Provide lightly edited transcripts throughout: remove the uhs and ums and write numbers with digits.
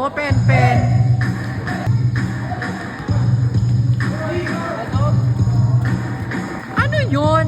mo, pen. Ano yun?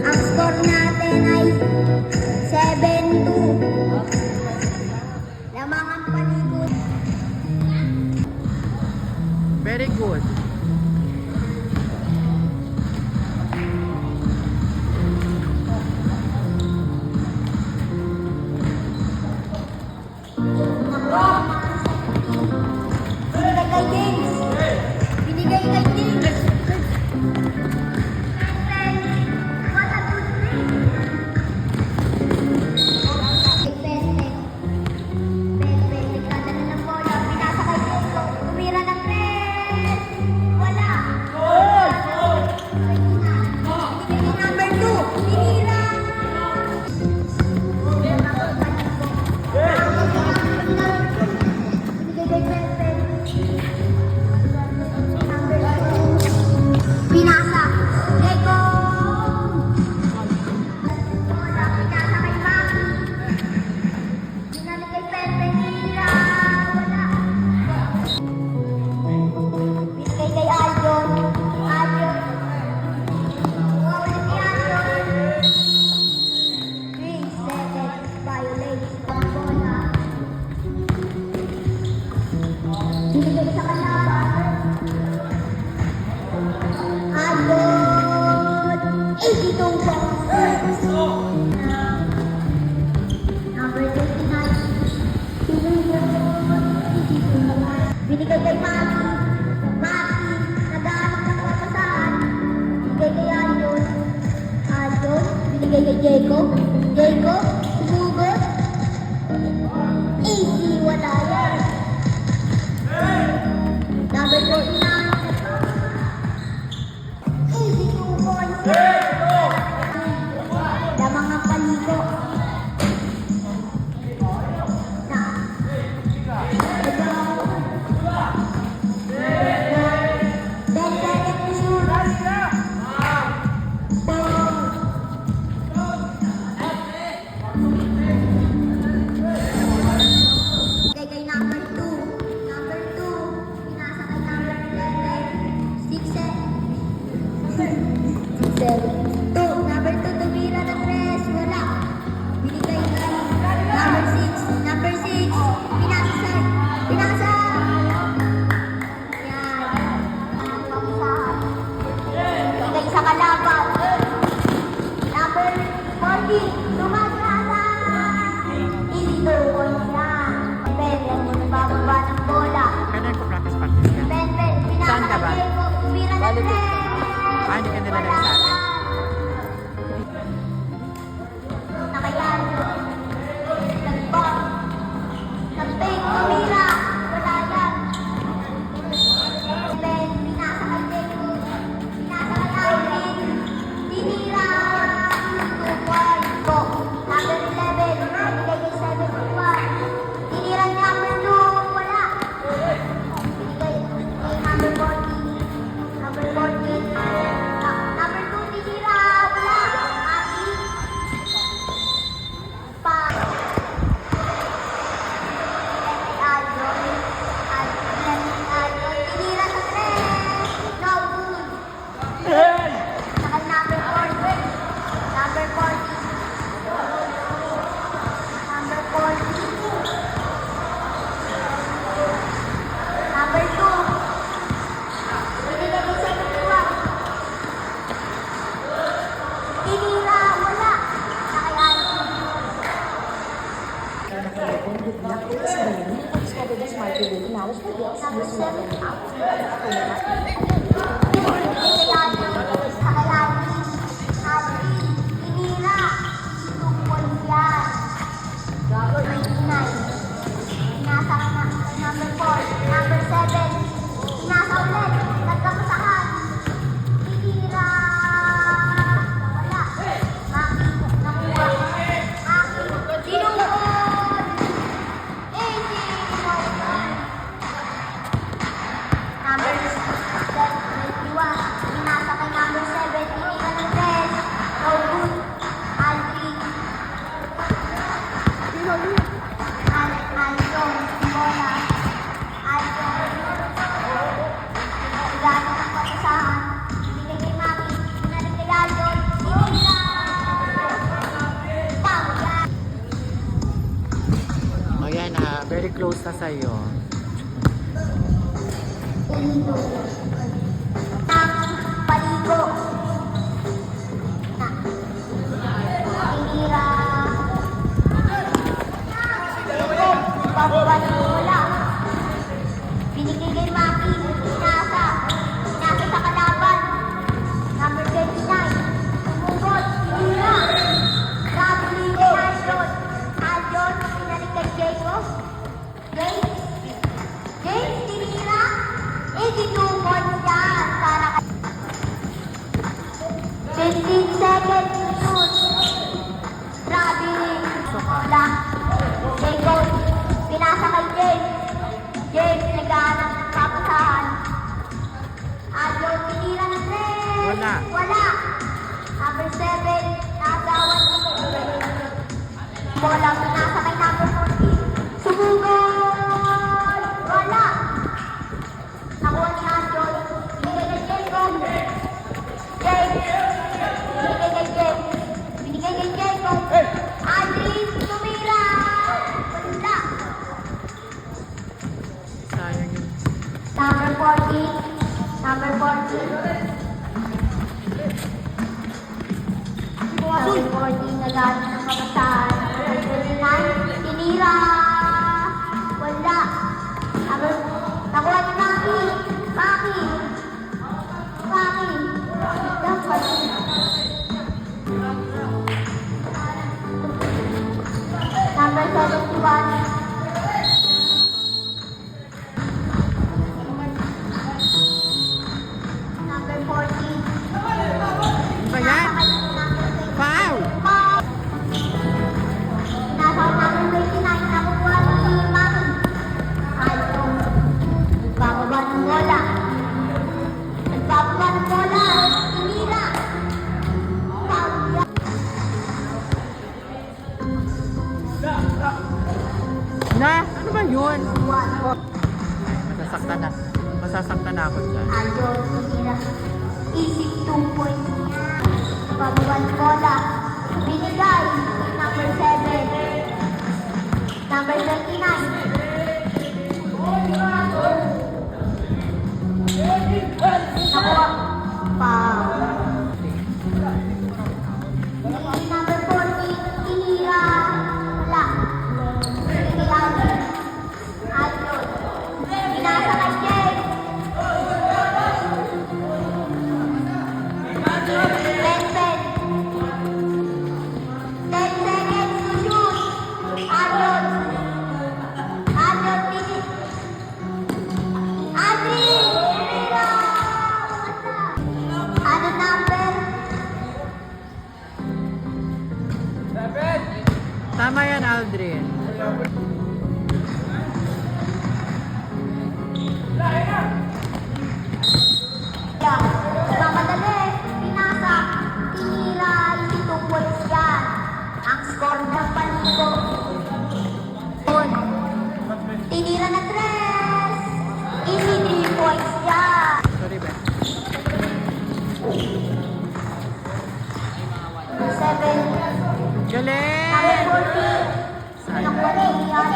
Ang score natin ay 7-2. Lamang ang paligod. Very good. Binigay kay James. Binigay kay Maki. Nag-aanap ng kapasahan. Binigay kay Ayon. Binigay kay Jacob. Sumugod. Easy, wala yan. Number 49. Easy 2 points. Lamang ang paliko. Kailan ko practice yan? Ben, Jollibee. Hindi ka nila sa atin. Nakayan. Nagbang. Nagping. Tumira. Wala yan. Ben, binasa kay Jeko. Binasa kay Alvin. Tinira. Tutuan. Go. Number 11. Binigay kay 71. Tinira niya number 2. Wala. Binigay kay number 40. Number 14. Number 2 tinira. Wala. Aki. Pa. Tinira sa 3. No good. Saka number 40. Number 40. Number 40. Number 2. Binigay kay 71. Tinira. Wala. Saka Alvin. Number 7. Number 21. Binasa kay number 7. Tinira ng 10. No good. Alvin. Aljon. Bola. Aljon. Gana ng patasahan. Binigay kay Maki. Binalik kay Aljon. Tinira. Pangyan. O yan very close na sa'yo. Ganito. Paligo. Tinira. Pabuwan ng bola. Binigay kay Maki. Pinasa. Pinasa sa kalaban. Number 29. Tumugod. Tinira. Grabe kay Aljon. Aljon. Pinalik kay Jacob. James. James. Tinira. 82 points yan. Para kay 15 seconds to shoot. Grabe. Bola. Jacob. Pinasa kay James. James, naghahanap ng kapasahan. Aljon, tinira ng 3. Wala. Wala. Number 7, nagawan ng bola. Pinasa kay number 14. Sumugod. Wala. Nakuha ni Aljon. Binigay kay Jacob. James. Binigay kay James. Binigay kay Jacob. Aldrin, tumira. Wala. Sayang yun. Number 40. Number 40. Number 40, nagano ng kabataan. Number 29, tinira. Wala. Nakuha ni Maki. Maki. Maki. Dapat. Number 71. Number 40. Ba yan? Foul! Nasa number 29, nakukuha ni Maki. Aljon. Nagbababa ng bola. Nagbababa ng bola. Tinira. Foul yan. Na? Ano ba yun? One. Masasaktan na. Masasaktan na ako dyan. Aljon, tinira. Isip 2 points niya. Nagbababa ng bola. Binigay. Number 7. Number 29. Nakuha. Foul. Number 40, tinira. Wala. Binigay Alvin. Aljon. Binasa kay James. Tama yan, Aldrin. Mamadali, pinasa, tinira, easy 2 points yan. Ang score ng paligo. Tinira na 3. Easy 3 points yan. Sorry, Ben. 7. Galing! Number 14. Sayang. Nakuha ni Ian.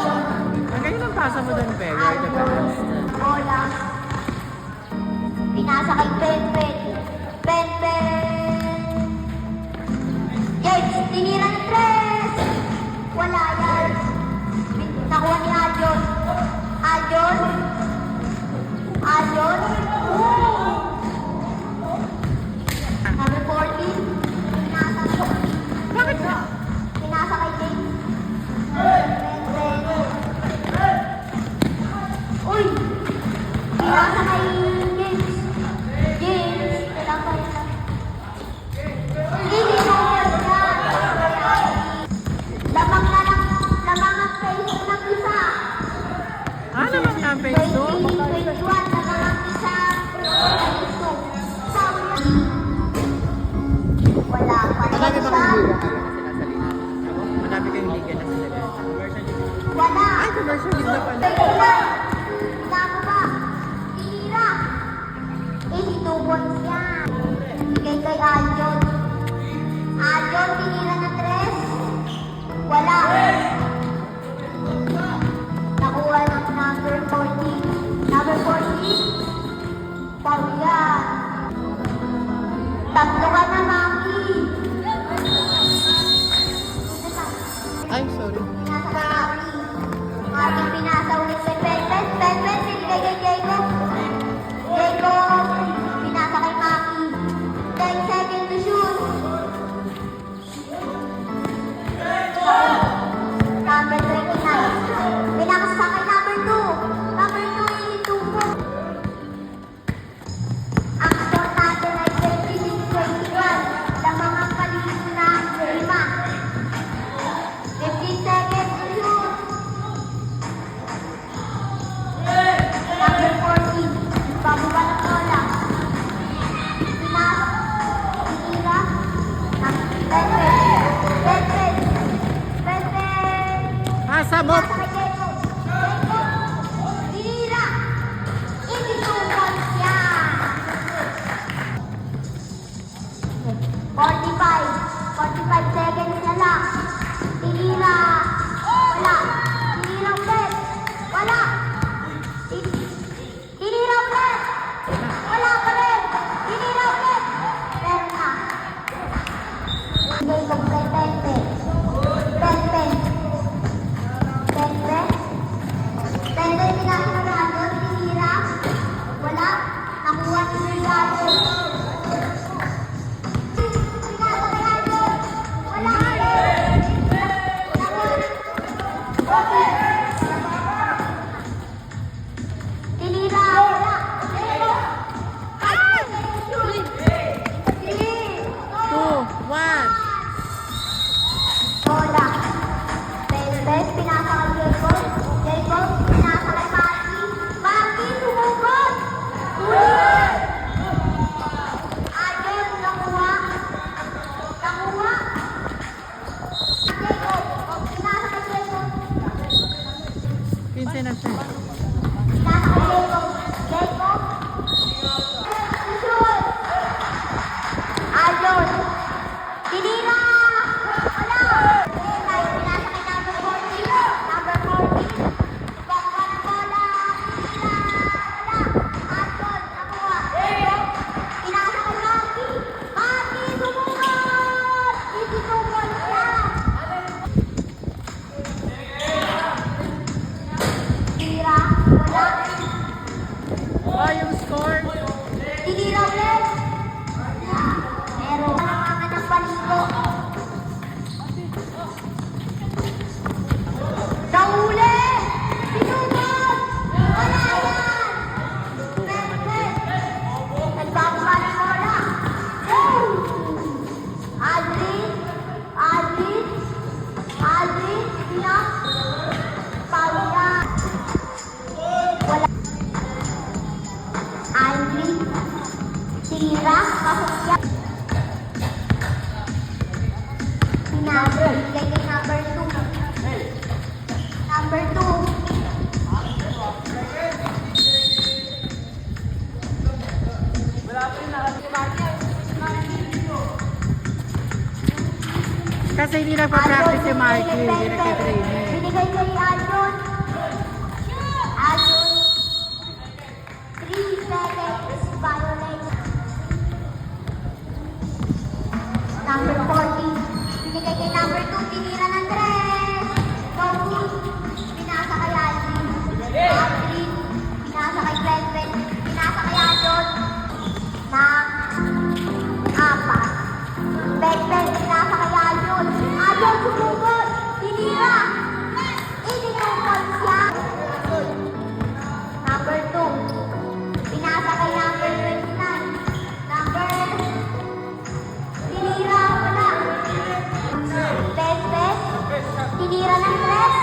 Ang galing ng pasa mo doon, Pe. You're the best. Bola. Pinasa kay Penpen. Penpen. James, tinira ng 3. Wala yan. Nakuha ni Ajon. Ajon. Ajon. Number 14. Pinasa ko. Bakit ka? Pinasa kay James. Penpen. Uy! Pinasa kay James. James, kailangan pa yun. Hindi mo lamang na lang, lamang ang face ng isa. Ah, naman na, face 2? 21, lamang ang isa. Face 2. Wala pa rin Madami ba isa. kayong liga kayo na sila sa liga? Madami kayong liga na sila guys. Wala. Ay, commercial league na pala. Tinira. Tama ba? Tinira. 82 points yan. Bigay kay Ajon. Ajon, tinira na 3. Wala. Nakuha ng number 14. Number 14. Foul yan. Tatlo ka na, Maki. Ay, sorry. Pinasa kay Maki. Maki pinasa ulit kay Penpen. Penpen, binigay kay Jacob. Jacob, pinasa kay Maki. 10 seconds to shoot. Number 29. Pinakas pa kay number 2. Number 2, hindi 2 po. Ang score natin ay 26-21. Lamang ang paligid na 5. 15 seconds to shoot. Number 14. Pababa ng bola. Tinira. Penpen. Pasa mo! Pinasa kay Jacob. Jacob. Tinira. 82 points yan. 45 seconds na lang. Tinira. Wala. Tinira ulit. Wala. Tinira ulit. Wala pa rin. Tinira ulit. Meron na. Jacob kay Penpen. Penpen. Penpen. Penpen, pinasa na natin. Tinira. Wala. Nakuha ni Mergado. Pinasa kay Ajon. Wala rin. Okay. Tinira. Wala. Ay! 2, 1. Bola. Penpen, pinasa kay Jacob. Jacob, pinasa kay Maki. Maki, sumugod. Huli. Ayon, nakuha. Nakuha. Jacob, pinasa kay Jacob. 15 na siya. Pinasa kay Jacob. Jacob. Shoot. Ayon. Tinira. Wala. Pinasa kay number 14. Number 14. Bangka ng bola. Tinira. Wala. Ayon. Nakuha. Jacob. Pinasa kay Maki. Maki, sumugod. 82 points yan. Tira. nagpa-practice si Mikey, hindi nagka-training. Binigay kay Aljon. Aljon. 3 seconds. Violate. Number 40. Binigay kay number 2. Tinira ng tres. Focus. Pinasa kay Alvin. Alvin. Pinasa kay Glenn. Pinasa kay Aljon. Apat. Backbend. Pinasa kay Aljon. Aljon sumugod. Tinira. Itinukod siya. Number 2. Pinasa kay number 29. Number. Tinira. Wala. Best. Tinira ng tres.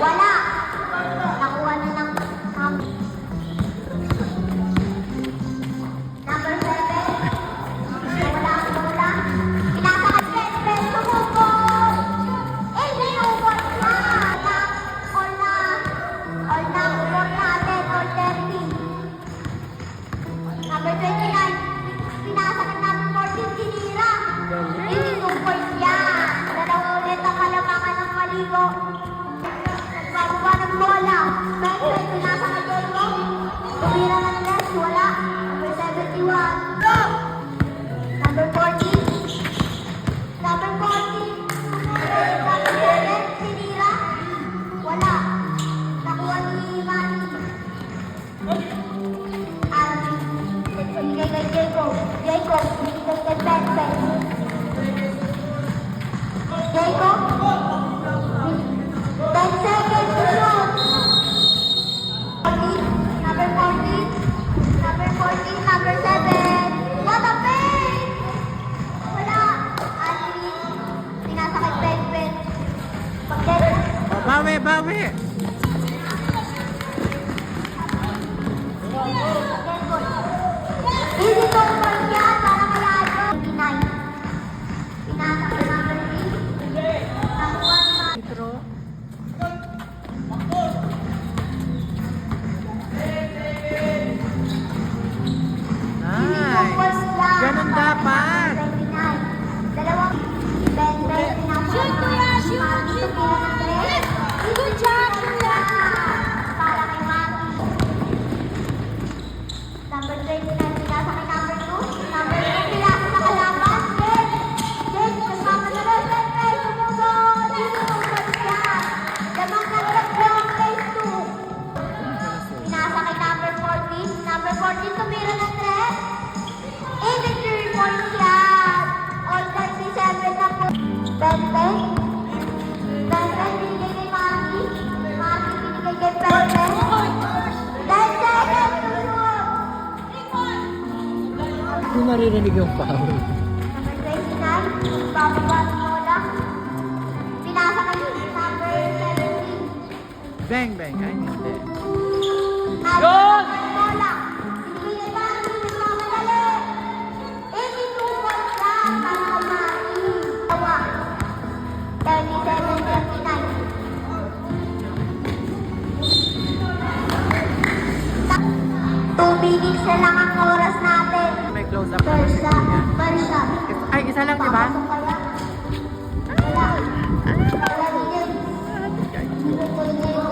Wala. Nakuha na ng number 7. Wala. Pinasa kay best. Sumugod. Itinukod siya. All na umor natin. All 30. Number 29. Pinasa kay number 14. Tinira. Itinukod siya. Dalawa ulit ang kalamangan ng maligo. Nagbabuka ng bola. Best, pinasa kay Diego. Tumira ng tres. Wala. Number 71. Number 40. Number 40. Number 7. Tinira. Wala. Nakuha ni Manny. Binigay kay Jacob. Jacob. Binigay kay Pepe. Jacob. 10 seconds to shoot. 40. Number 40. Number 14. Number 7. What a pain! Wala. Anthony. Pinasa kay Pepe. Pagkait. Bawi! Easy to for yan para kay Aljon. 29. Pinasa kay number 3. Nakuha na. Intro. Nice. Ganun dapat. 29. Dalawang Ben, shoot kuya! Shoot! Good job, kuya! Para kay Maki. Number 29, pinasa kay number 2. Number 2, pinasa sa kalaban. Ben! Ben, kasama na rin. Ben, sumugod! Sumugod siya! Damang nag-block phase 2. Pinasa kay number 14. Number 14, tumira ng tres. 83 points yan. All 37 na po. Pepe. Pepe, binigay kay Maki. Maki, binigay kay Pepe. 10 seconds to shoot. Hindi naririnig yung foul. Number 29, bababa ng bola. Pinasa kay number 17. Bang! Ay, hindi. Yun! Bola. Binigay kay Maki, nagmamadali. 82 points yan para kay Maki. Tawa. 37-39. 2 minutes na lang ang oras natin. May close-up naman si Barsa. Kuya. Barsa. Ay, isa lang, di ba? Papasok kaya? Wala. Wala din.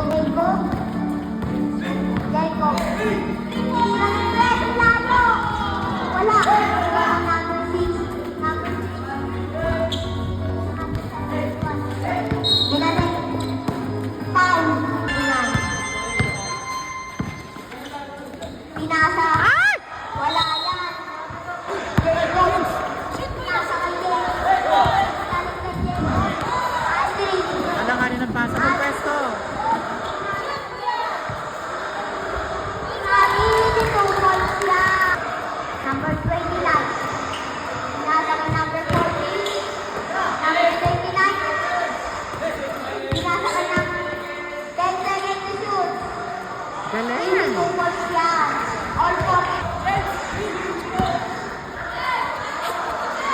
Jacob. Jacob. Tira ng tres, lalo. Wala. Number 6. Number 6. Binalik. Time. Pinasa. Wala yan. Jacob. Pinasa kay Jacob. Pinalik kay Jacob. Aldrin. Alanganin ang pasa ng pwesto. Number 29. Pinasa kay number 40. Number 29. Pinasa kay number 10 seconds to shoot. Galing. Hindi tungkol yan. All 40.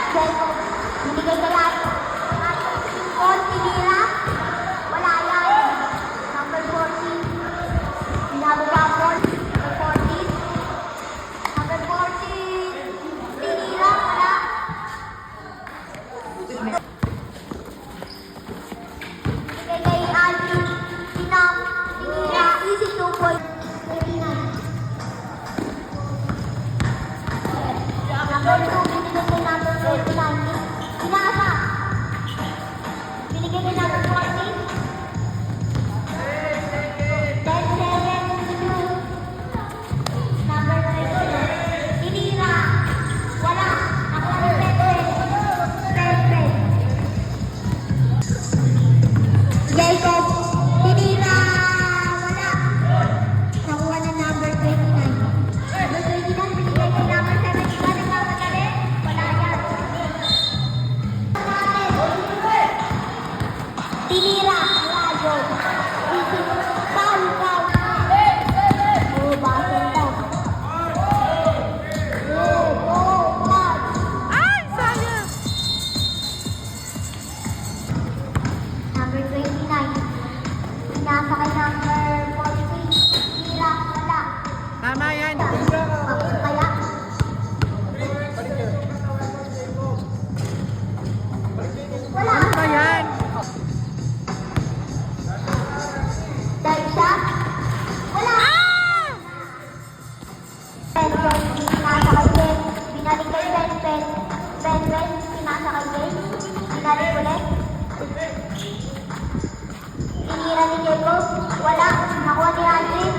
Jacob. Binigay ka lahat. All tinira. Wala yan. Number 40. Binababa ball. Number 40. Number 40. Tinira. Wala. Binigay kay number 14. 10 seconds to shoot. Number 22. Tinira. Wala. Nakuha ni Pepe. Pepe. Jacob. Tinira. Wala. Nakuha na number 29. Number 29, binigay kay number 71. Nagmamadali. Wala yan. Tinira. Lago. Easy. Foul. Foul. Oh, basel daw. Oh, foul. Ay, sayang! Number 29. Pinasa kay number 43. Tinira. Wala. Tama yan. Kaya? Wala. Ano ba yan? Dahil siya? Wala. Penpen, pinasa kay Jen. Binalik kay Penpen. Penpen, pinasa kay Jen. Binalik ulit. Tinira ni Jacob. Wala. Nakuha ni Aldrin.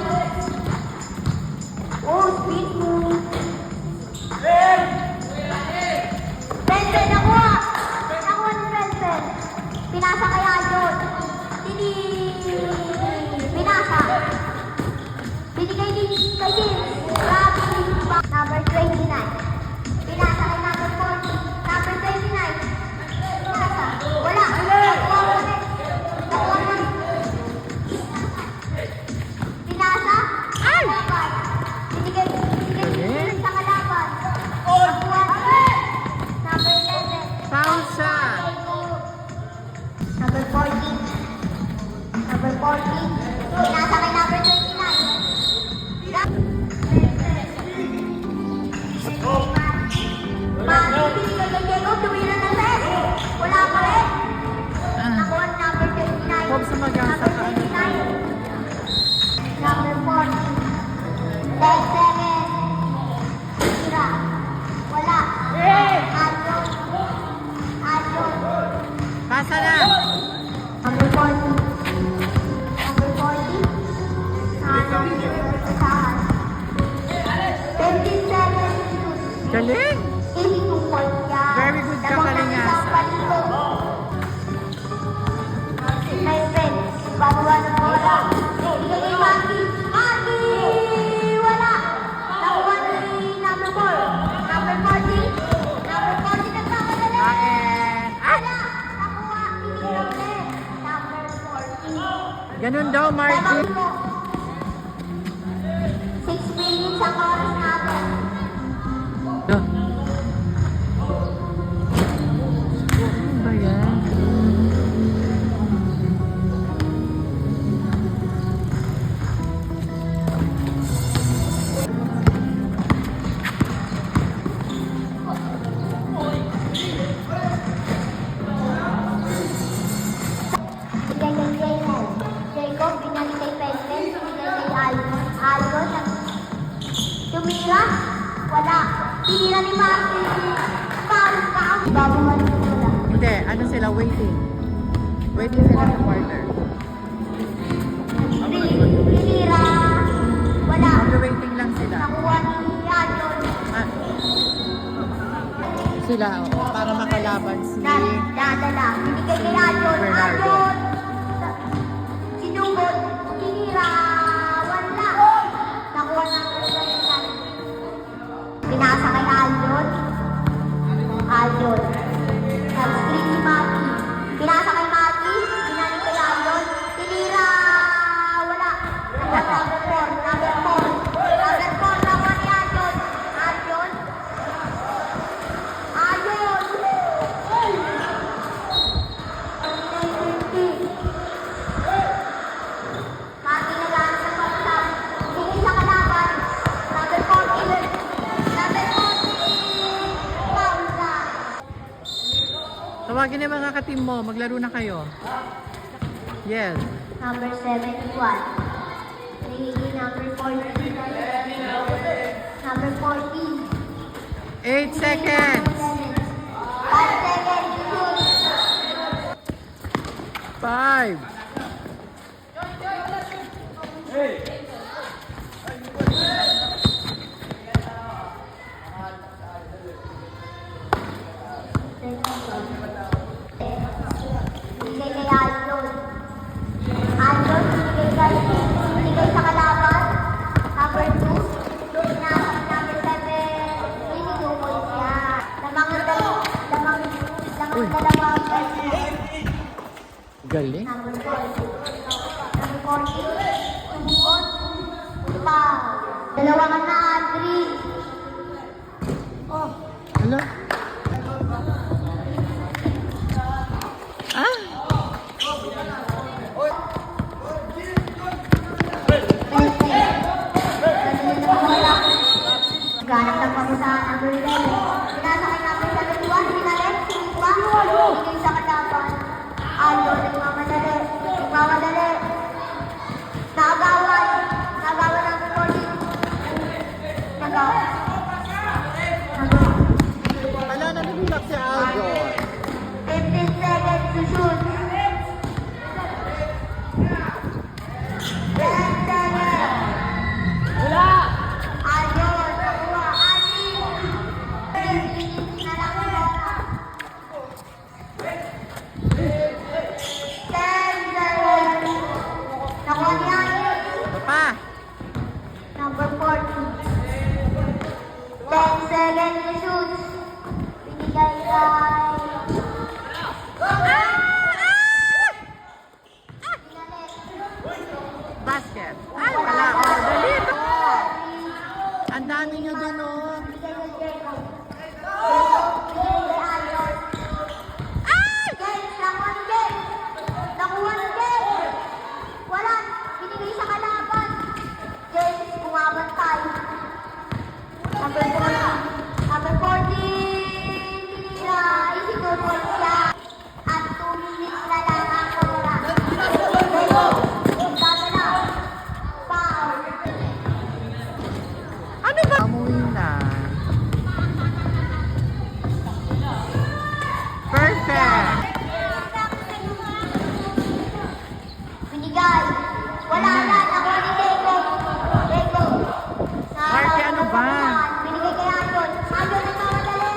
Oh, speed move. Penpen, nakuha. Nakuha ni Penpen. Pinasa kay Aldrin. Pinasa. Binigay din kay James. Grabe. Number 29. Pinasa kay number 40. Number 29. Pinasa. Wala. Nakuha mo ulit. Nakuha mo. Pinasa. Ay! Kalaban. Binigay sa kalaban. Oh! Nakuha. Number 11. Foul siya. Number 14. Number 14. Pinasa kay number 29. Binigay kay Diego. Tumira ng set. Wala pa rin. Nakuha ni number 29. Huwag sa mag-asa Number ka. 29. Number 40. 10 seconds. Tira. Wala. Adyon. Adyon. Pasa na. Number 40. Number 40. Isahan. 15 seconds. Galing! 82 points yan. Very good ka, Lamang ng Kalingasa. isang palito. My friends, babawa ng bola. Bigay kay Maki. Maki! Wala. Nakuha ni number 4. Number 40. Number 40 nagkamadali. Kain! Ah! Wala. Nakuha. Tinira ulit. Number 40. Ganun daw, Marky. 6 minutes ang oras natin. Ano ba yan? Bigay kay Jacob. Jacob, binalik kay Penpen. Bigay kay Aldo. Aldo, tumira. Wala. Tinira ni Maki. Foul. Foul. Babawa ng bola. Hindi, ano sila? Waiting. Waiting sila sa quarter. Tinira. Wala. Mag-waiting lang sila. Nakuha ni Adyon. Ah. Sila, oo, para makalaban si... Dadala. Binigay kay Adyon. Bernardo. Adyon. Sinugod. Tinira. Wala. Nakuha ng bola. Pinasa kay Adyon. Adyon. Nag-screen si Maki. Pinasa kay Maki. Binalik kay Adyon. Tinira. Wala. Number 4. Number 4. Number 4. Nakuha ni Adyon. Adyon. Adyon. Maki nag-aano sa pagkakam. Sige sa kalaban. Number 40. Number 40. Foul na. Tawagin yung mga ka-team mo. Maglaro na kayo. Yes. Number 71. Nahihili number 40. Number 40. 8 seconds. 5 seconds. Shoot. 5. Binigay kay Aljon. Aljon, binigay sa kalaban. Number 2. Pinasok number 7. Ininumol siya. Lamang dalawa. Galing. Number 4. Number 40. Tubukon. Foul. Dalawa ka na, Aldrin. Oh. Hello? Ah! Ganap ng pagkasahan number 11. Pinasa kay number 71. Pinalit. Sinikwa. Binigay sa kalaban. Aldo, nagmamadali. Naagawan number 40. Nagawa. Wala na nagulak si Aljon. 15 seconds to shoot. 10 seconds. Aljon, nakuha. Alin. 10 minutes na lang ang oras. 10 seconds. Nakuha ni Alin. Ito pa. Number 40. 10 seconds to shoot. Binigay kay... Basket. Ay, wala. Oh, dali ito. Ang dami nyo dun, oh. Binigay kay Jericho. Binigay kay Aljon. James, nakuha ni James. Nakuha ni James. Wala. Binigay sa kalaban. James, bumabantay. Number 40. Number 40. Tinira. Isinubol siya. At 2 minutes na lang ang oras. Jericho. Sabi na. Foul. Ano ba? Amuin na. Perfect. Binigay. Wala na. Nakuha ni Diego. Diego. Marky, ano ba? Binigay kay Aljon. Aljon, nagmamadali.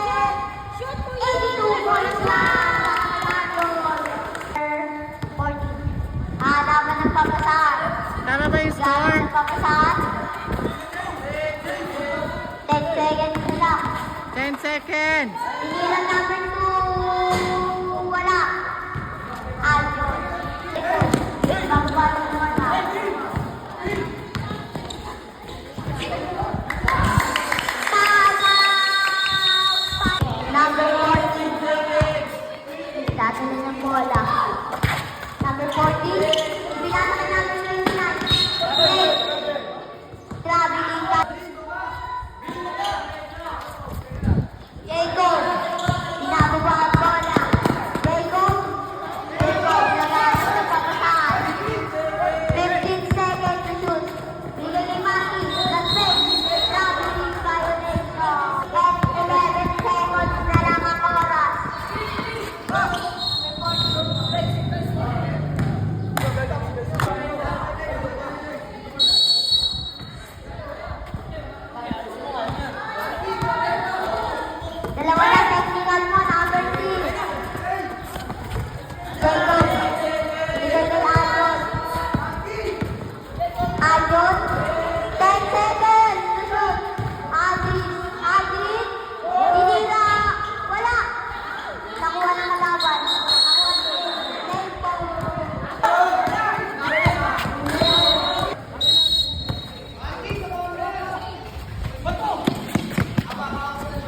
82 points lang. Aljon. 40. Laban ng papasahan. Tama ba yung Laban score? ng papasahan. 10 seconds na lang. 10 seconds. Tinira number 2. Wala. Aljon. Bago-bago naman na. Number 40. Dadali ng bola. Number 40. Pinasa ka number 29. Traveling ka. Jacob. Pinababa ang bola. Jacob. Nagano ng papasahan. 15 seconds to shoot. Bigay kay Maki. Nag-fake. Traveling violation. 11 seconds na lang ang oras. Dalawa na technical mo, number 3. Jacob. Bigay kay Aljon. Aljon. 10 seconds to shoot. Aldrin. Tinira. Wala. Nakuha ng kalaban.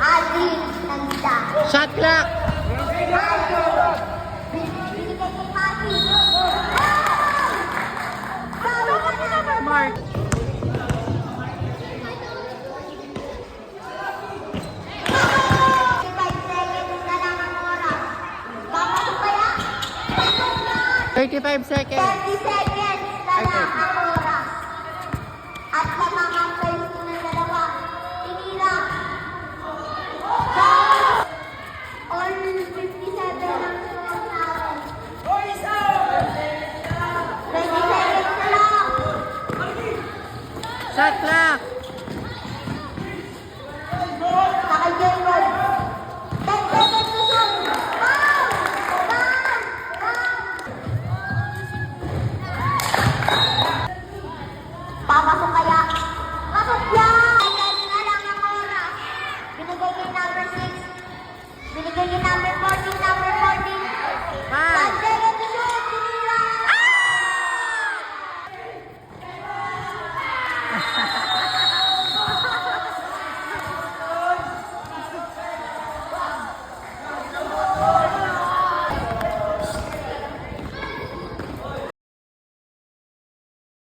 Aldrin. Nandita. Shot clock. Aljon. Binigay kay Maki. Sabi ka na. Mark. 5 seconds na lang ang oras. Papasok kaya? 35 seconds. 30 seconds na lang ang oras. At lamang ang place ko ng dalawa. Tinira. All 57 ang score natin. Shot clock.